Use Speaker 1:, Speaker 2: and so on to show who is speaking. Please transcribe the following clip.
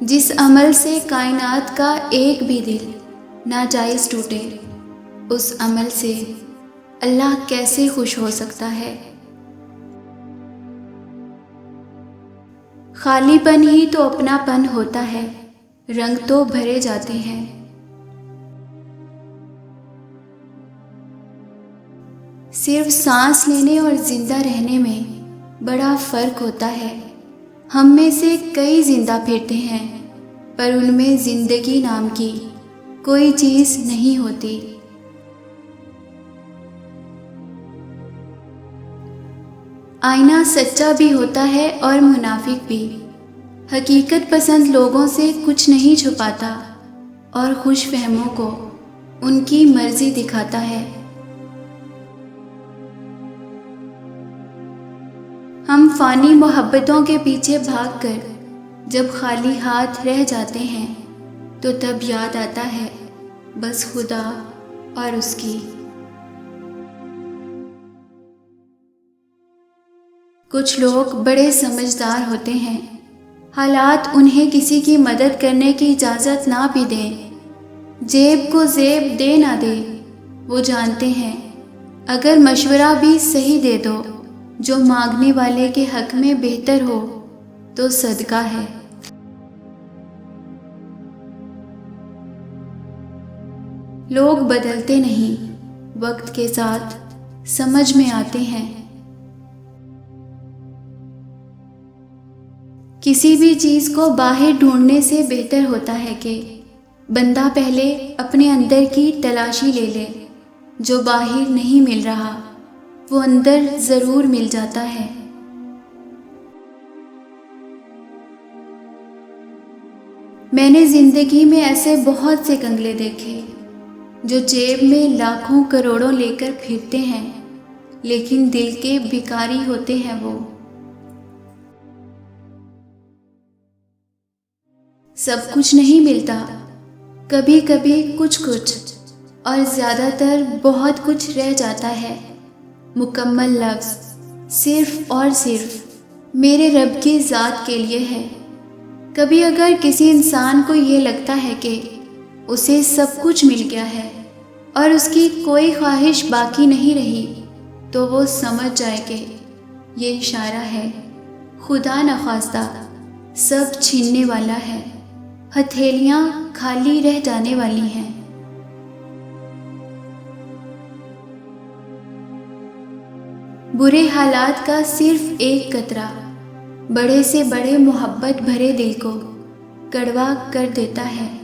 Speaker 1: جس عمل سے کائنات کا ایک بھی دل ناجائز ٹوٹے، اس عمل سے اللہ کیسے خوش ہو سکتا ہے؟ خالی پن ہی تو اپنا پن ہوتا ہے، رنگ تو بھرے جاتے ہیں۔ صرف سانس لینے اور زندہ رہنے میں بڑا فرق ہوتا ہے۔ ہم میں سے کئی زندہ پھرتے ہیں، پر ان میں زندگی نام کی کوئی چیز نہیں ہوتی۔ آئینہ سچا بھی ہوتا ہے اور منافق بھی۔ حقیقت پسند لوگوں سے کچھ نہیں چھپاتا اور خوش فہموں کو ان کی مرضی دکھاتا ہے۔ ہم فانی محبتوں کے پیچھے بھاگ کر جب خالی ہاتھ رہ جاتے ہیں تو تب یاد آتا ہے بس خدا اور اس کی۔ کچھ لوگ بڑے سمجھدار ہوتے ہیں، حالات انہیں کسی کی مدد کرنے کی اجازت نہ بھی دیں، جیب کو زیب دے نہ دے، وہ جانتے ہیں اگر مشورہ بھی صحیح دے دو جو مانگنے والے کے حق میں بہتر ہو تو صدقہ ہے۔ لوگ بدلتے نہیں، وقت کے ساتھ سمجھ میں آتے ہیں۔ کسی بھی چیز کو باہر ڈھونڈنے سے بہتر ہوتا ہے کہ بندہ پہلے اپنے اندر کی تلاشی لے لے۔ جو باہر نہیں مل رہا وہ اندر ضرور مل جاتا ہے۔ میں نے زندگی میں ایسے بہت سے کنگلے دیکھے جو جیب میں لاکھوں کروڑوں لے کر پھرتے ہیں، لیکن دل کے بھکاری ہوتے ہیں۔ وہ سب کچھ نہیں ملتا، کبھی کبھی کچھ اور زیادہ تر بہت کچھ رہ جاتا ہے۔ مکمل لفظ صرف اور صرف میرے رب کی ذات کے لیے ہے۔ کبھی اگر کسی انسان کو یہ لگتا ہے کہ اسے سب کچھ مل گیا ہے اور اس کی کوئی خواہش باقی نہیں رہی تو وہ سمجھ جائے کہ یہ اشارہ ہے خدا نخواستہ سب چھیننے والا ہے، ہتھیلیاں خالی رہ جانے والی ہیں۔ برے حالات کا صرف ایک قطرہ بڑے سے بڑے محبت بھرے دل کو کڑوا کر دیتا ہے۔